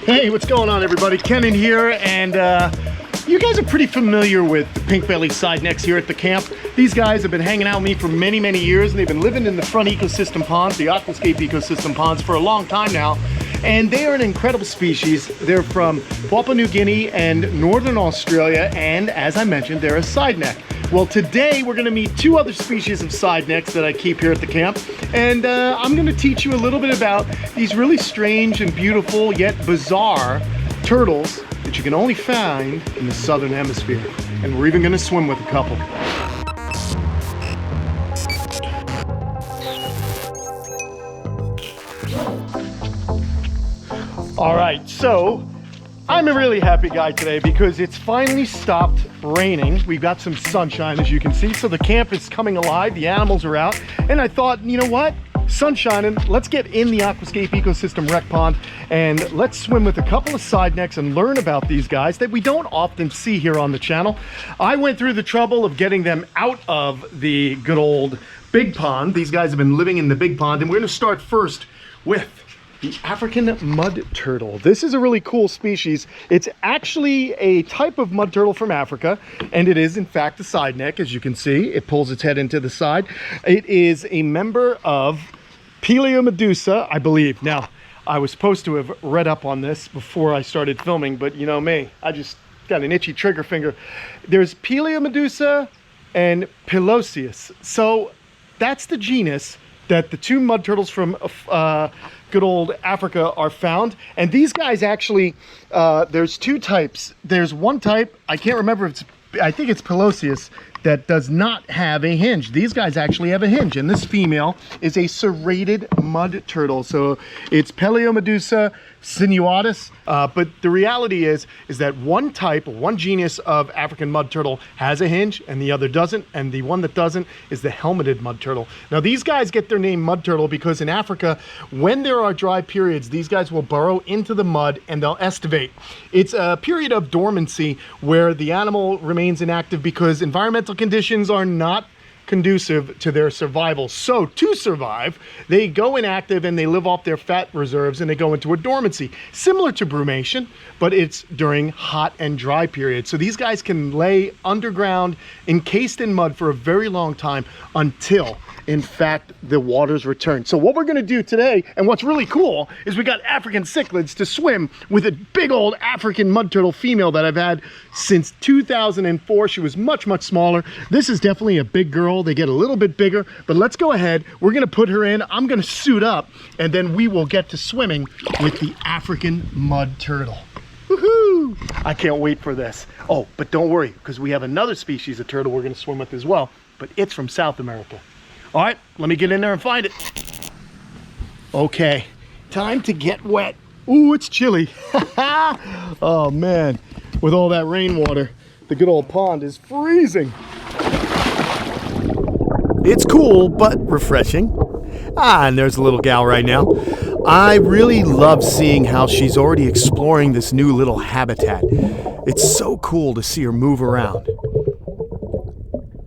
Hey, what's going on, everybody? Kenan here, and you guys are pretty familiar with the pink-bellied Sidenecks here at the camp. These guys have been hanging out with me for many, many years, and they've been living in the front ecosystem ponds, the aquascape ecosystem ponds, for a long time now. And they are an incredible species. They're from Papua New Guinea and Northern Australia, and as I mentioned, they're a Sideneck. Well, today we're gonna meet two other species of Sidenecks that I keep here at the camp, and I'm gonna teach you a little bit about these really strange and beautiful yet bizarre turtles that you can only find in the Southern Hemisphere. And we're even gonna swim with a couple. All right, so I'm a really happy guy today because it's finally stopped raining. We've got some sunshine, as you can see, so the camp is coming alive, the animals are out, and I thought, you know what? Sun's shining, let's get in the aquascape ecosystem rec pond and let's swim with a couple of Sidenecks and learn about these guys that we don't often see here on the channel. I went through the trouble of getting them out of the good old big pond. These guys have been living in the big pond, and we're gonna start first with the African mud turtle. This is a really cool species. It's actually a type of mud turtle from Africa, and it is in fact a Sideneck, as you can see. It pulls its head into the side. It is a member of Paleomedusa, I believe. Now, I was supposed to have read up on this before I started filming, but you know me, I just got an itchy trigger finger. There's Paleomedusa and Peloceus. So that's the genus that the two mud turtles from good old Africa are found. And these guys actually, there's two types. There's one type, I can't remember if it's, I think it's Peloceus, that does not have a hinge. These guys actually have a hinge, and this female is a serrated mud turtle. So it's Paleomedusa sinuatus, but the reality is that one type, one genus of African mud turtle has a hinge and the other doesn't, and the one that doesn't is the helmeted mud turtle. Now these guys get their name mud turtle because in Africa, when there are dry periods, these guys will burrow into the mud and they'll estivate. It's a period of dormancy where the animal remains inactive because environmental conditions are not conducive to their survival. So to survive, they go inactive and they live off their fat reserves and they go into a dormancy, similar to brumation, but it's during hot and dry periods. So these guys can lay underground, encased in mud for a very long time until, in fact, the waters return. So what we're gonna do today, and what's really cool, is we got African cichlids to swim with a big old African mud turtle female that I've had since 2004. She was much, much smaller. This is definitely a big girl. They get a little bit bigger, but let's go ahead. We're gonna put her in. I'm gonna suit up, and then we will get to swimming with the African mud turtle. Woohoo! I can't wait for this. Oh, but don't worry, because we have another species of turtle we're gonna swim with as well, but it's from South America. All right, let me get in there and find it. Okay, time to get wet. Ooh, it's chilly. Oh man, with all that rainwater, the good old pond is freezing. It's cool, but refreshing. And there's a little gal right now. I really love seeing how she's already exploring this new little habitat. It's so cool to see her move around.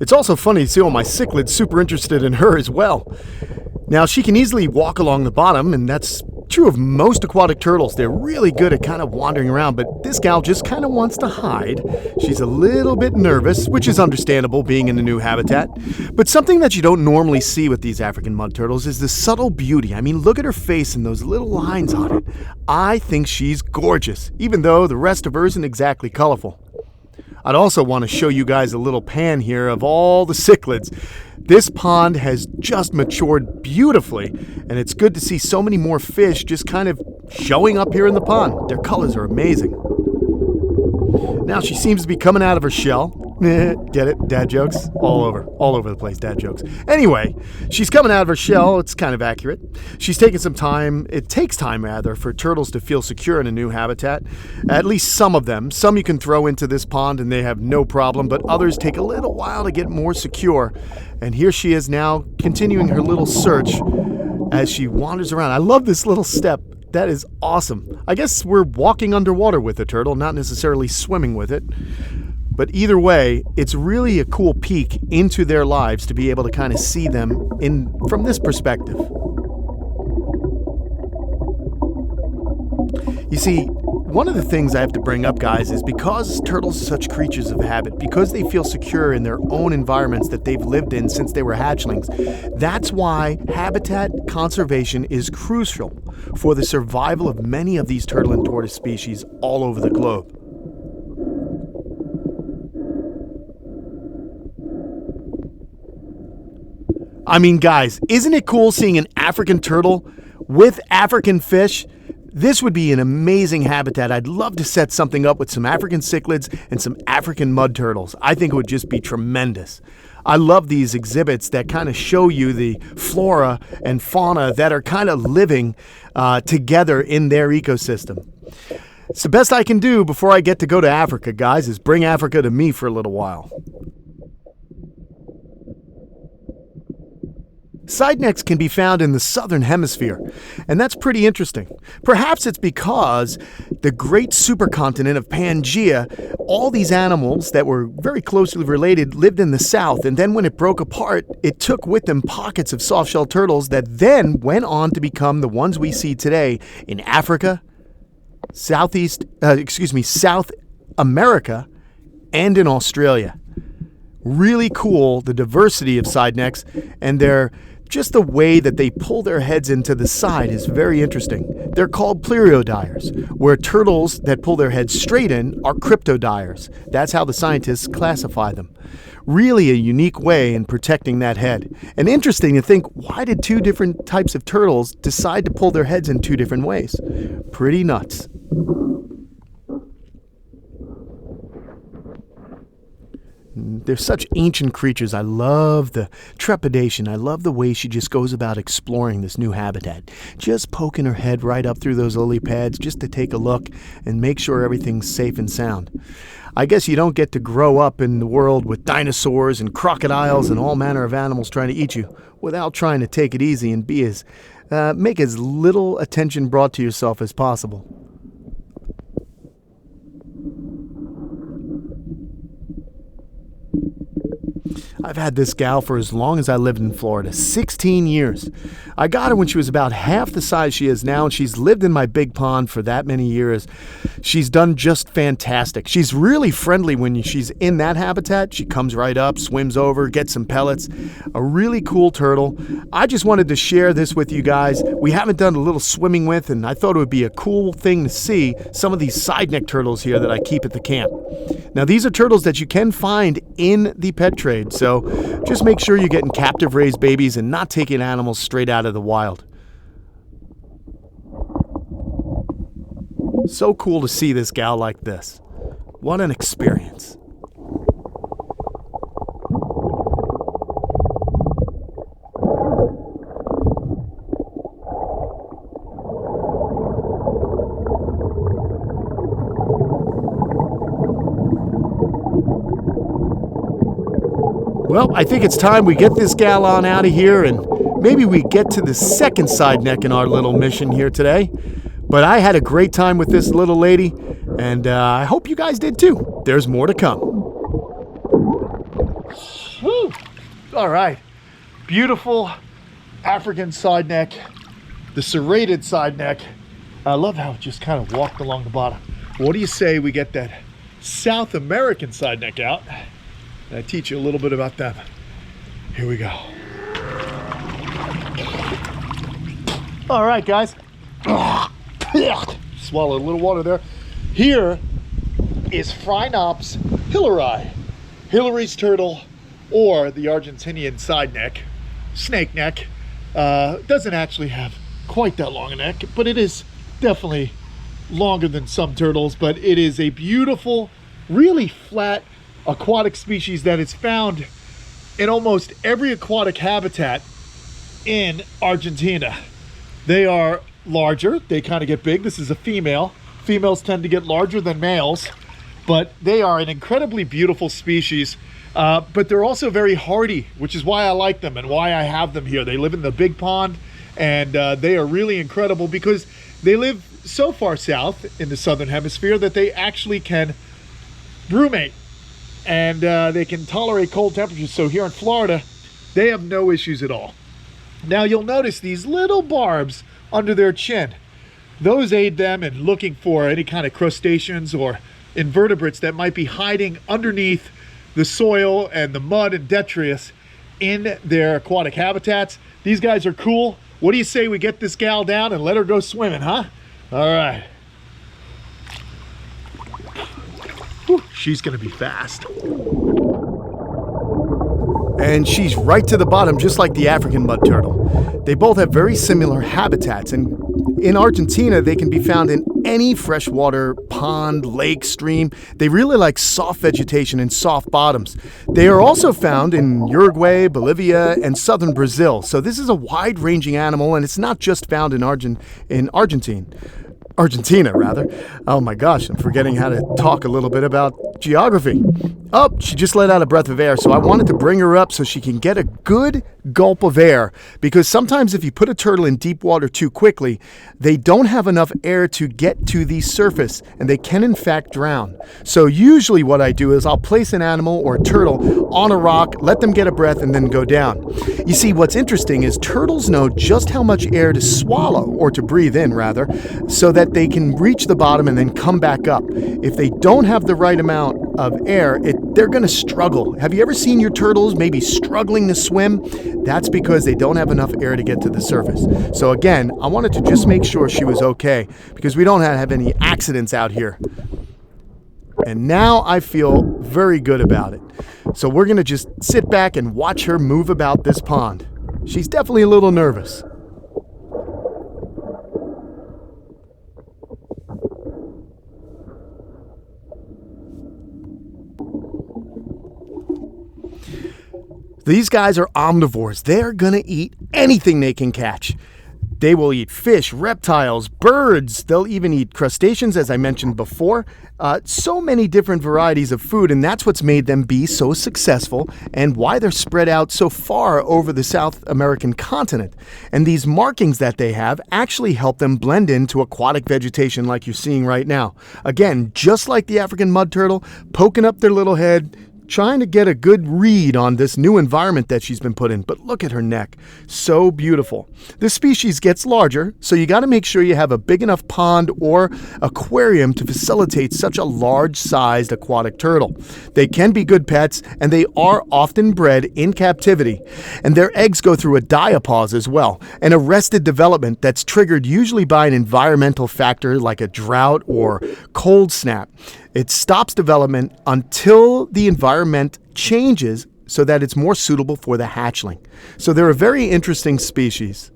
It's also funny to see all my cichlids super interested in her as well. Now, she can easily walk along the bottom, and that's true of most aquatic turtles. They're really good at kind of wandering around, but this gal just kind of wants to hide. She's a little bit nervous, which is understandable being in a new habitat. But something that you don't normally see with these African mud turtles is the subtle beauty. I mean, look at her face and those little lines on it. I think she's gorgeous, even though the rest of her isn't exactly colorful. I'd also want to show you guys a little pan here of all the cichlids. This pond has just matured beautifully, and it's good to see so many more fish just kind of showing up here in the pond. Their colors are amazing. Now she seems to be coming out of her shell. Get it? Dad jokes? All over the place, dad jokes. Anyway, she's coming out of her shell. It's kind of accurate. She's taking some time. It takes time, rather, for turtles to feel secure in a new habitat. At least some of them. Some you can throw into this pond and they have no problem, but others take a little while to get more secure. And here she is now, continuing her little search as she wanders around. I love this little step. That is awesome. I guess we're walking underwater with a turtle, not necessarily swimming with it. But either way, it's really a cool peek into their lives to be able to kind of see them from this perspective. You see, One of the things I have to bring up, guys, is because turtles are such creatures of habit, because they feel secure in their own environments that they've lived in since they were hatchlings, that's why habitat conservation is crucial for the survival of many of these turtle and tortoise species all over the globe. I mean, guys, isn't it cool seeing an African turtle with African fish? This would be an amazing habitat. I'd love to set something up with some African cichlids and some African mud turtles. I think it would just be tremendous. I love these exhibits that kind of show you the flora and fauna that are kind of living together in their ecosystem. It's the best I can do before I get to go to Africa, guys, is bring Africa to me for a little while. Sidenecks can be found in the southern hemisphere, and that's pretty interesting. Perhaps it's because the great supercontinent of Pangaea, all these animals that were very closely related lived in the south, and then when it broke apart, it took with them pockets of soft-shell turtles that then went on to become the ones we see today in Africa, South America, and in Australia. Really cool, the diversity of sidenecks, and just the way that they pull their heads into the side is very interesting. They're called pleriodiers, where turtles that pull their heads straight in are cryptodiers. That's how the scientists classify them. Really a unique way in protecting that head. And interesting to think, why did two different types of turtles decide to pull their heads in two different ways? Pretty nuts. They're such ancient creatures. I love the trepidation. I love the way she just goes about exploring this new habitat. Just poking her head right up through those lily pads just to take a look and make sure everything's safe and sound. I guess you don't get to grow up in the world with dinosaurs and crocodiles and all manner of animals trying to eat you without trying to take it easy and make as little attention brought to yourself as possible. I've had this gal for as long as I lived in Florida, 16 years. I got her when she was about half the size she is now, and she's lived in my big pond for that many years. She's done just fantastic. She's really friendly when she's in that habitat. She comes right up, swims over, gets some pellets. A really cool turtle. I just wanted to share this with you guys. We haven't done a little swimming with, and I thought it would be a cool thing to see some of these side-neck turtles here that I keep at the camp. Now, these are turtles that you can find in the pet trade, so just make sure you're getting captive raised babies and not taking animals straight out of the wild. So cool to see this gal like this. What an experience. Well, I think it's time we get this gal on out of here and maybe we get to the second side neck in our little mission here today. But I had a great time with this little lady, and I hope you guys did too. There's more to come. Woo! All right, beautiful African side neck, the serrated side neck. I love how it just kind of walked along the bottom. What do you say we get that South American side neck out? And I teach you a little bit about them. Here we go. All right, guys. Swallow a little water there. Here is Phrynops hillari, Hillary's turtle, or the Argentinian side neck, snake neck. Doesn't actually have quite that long a neck, but it is definitely longer than some turtles. But it is a beautiful, really flat aquatic species that is found in almost every aquatic habitat in Argentina. They are larger, they kind of get big. This is a female. Females tend to get larger than males, but they are an incredibly beautiful species. But they're also very hardy, which is why I like them and why I have them here. They live in the big pond, and they are really incredible because they live so far south in the southern hemisphere that they actually can brumate, and they can tolerate cold temperatures. So here in Florida, they have no issues at all. Now you'll notice these little barbs under their chin. Those aid them in looking for any kind of crustaceans or invertebrates that might be hiding underneath the soil and the mud and detritus in their aquatic habitats. These guys are cool. What do you say we get this gal down and let her go swimming, huh? All right. Whew, she's gonna be fast. And she's right to the bottom, just like the African mud turtle. They both have very similar habitats, and in Argentina, they can be found in any freshwater pond, lake, stream. They really like soft vegetation and soft bottoms. They are also found in Uruguay, Bolivia, and southern Brazil. So this is a wide-ranging animal, and it's not just found in Argentina, rather. Oh my gosh, I'm forgetting how to talk a little bit about geography. Oh, she just let out a breath of air, so I wanted to bring her up so she can get a good gulp of air, because sometimes if you put a turtle in deep water too quickly, they don't have enough air to get to the surface, and they can in fact drown. So usually what I do is I'll place an animal or a turtle on a rock, let them get a breath, and then go down. You see, what's interesting is turtles know just how much air to swallow, or to breathe in rather, so that they can reach the bottom and then come back up. If they don't have the right amount of air, they're going to struggle. Have you ever seen your turtles maybe struggling to swim? That's because they don't have enough air to get to the surface. So again, I wanted to just make sure she was okay, because we don't have any accidents out here. And now I feel very good about it. So we're going to just sit back and watch her move about this pond. She's definitely a little nervous. These guys are omnivores. They're gonna eat anything they can catch. They will eat fish, reptiles, birds. They'll even eat crustaceans, as I mentioned before. So many different varieties of food, and that's what's made them be so successful and why they're spread out so far over the South American continent. And these markings that they have actually help them blend into aquatic vegetation like you're seeing right now. Again, just like the African mud turtle, poking up their little head, trying to get a good read on this new environment that she's been put in. But look at her neck. So beautiful. This species gets larger, so you got to make sure you have a big enough pond or aquarium to facilitate such a large-sized aquatic turtle. They can be good pets, and they are often bred in captivity. And their eggs go through a diapause as well, an arrested development that's triggered usually by an environmental factor like a drought or cold snap. It stops development until the environment changes so that it's more suitable for the hatchling. So they're a very interesting species.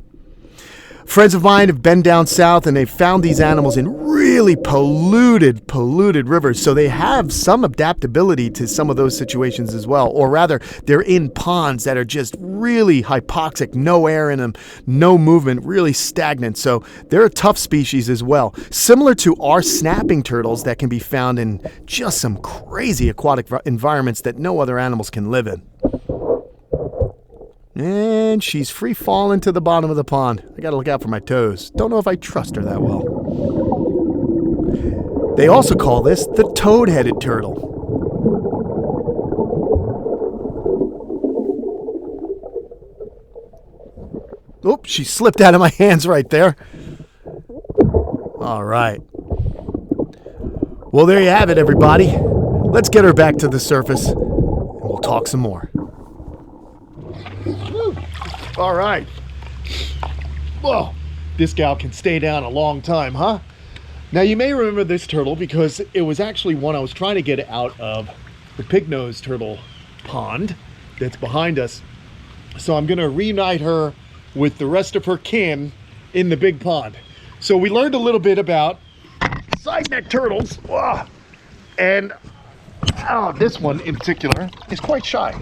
Friends of mine have been down south and they've found these animals in really polluted rivers. So they have some adaptability to some of those situations as well. Or rather, they're in ponds that are just really hypoxic, no air in them, no movement, really stagnant. So they're a tough species as well. Similar to our snapping turtles that can be found in just some crazy aquatic environments that no other animals can live in. And she's free falling to the bottom of the pond. I gotta look out for my toes. Don't know if I trust her that well. They also call this the toad-headed turtle. Oops, she slipped out of my hands right there. All right. Well, there you have it, everybody. Let's get her back to the surface, and we'll talk some more. All right. Whoa, this gal can stay down a long time, huh? Now you may remember this turtle because it was actually one I was trying to get out of the pig-nosed turtle pond that's behind us. So I'm gonna reunite her with the rest of her kin in the big pond. So we learned a little bit about side-neck turtles. And this one in particular is quite shy.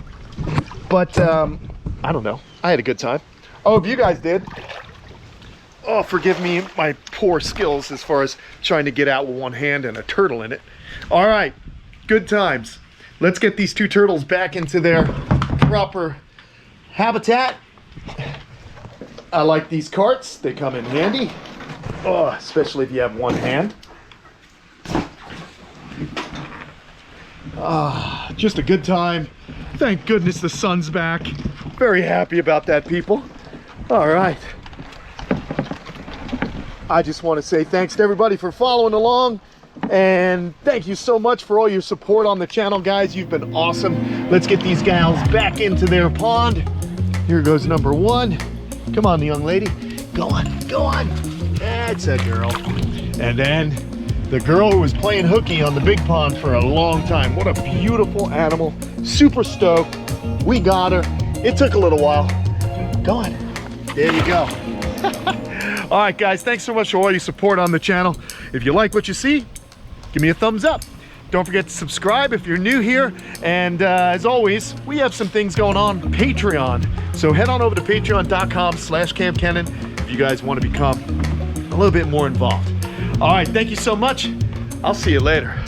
But I don't know. I had a good time. I hope you guys did. Oh, forgive me my poor skills as far as trying to get out with one hand and a turtle in it. All right, good times. Let's get these two turtles back into their proper habitat. I like these carts. They come in handy. Oh, especially if you have one hand. Just a good time. Thank goodness the sun's back. Very happy about that, people. All right. I just want to say thanks to everybody for following along. And thank you so much for all your support on the channel, guys. You've been awesome. Let's get these gals back into their pond. Here goes number one. Come on, young lady. Go on, go on. That's a girl. And then the girl who was playing hooky on the big pond for a long time. What a beautiful animal. Super stoked. We got her. It took a little while. Go on. There you go. All right, guys, thanks so much for all your support on the channel. If you like what you see, give me a thumbs up. Don't forget to subscribe if you're new here. And as always, we have some things going on Patreon. So head on over to patreon.com/Kamp Kenan if you guys want to become a little bit more involved. All right, thank you so much. I'll see you later.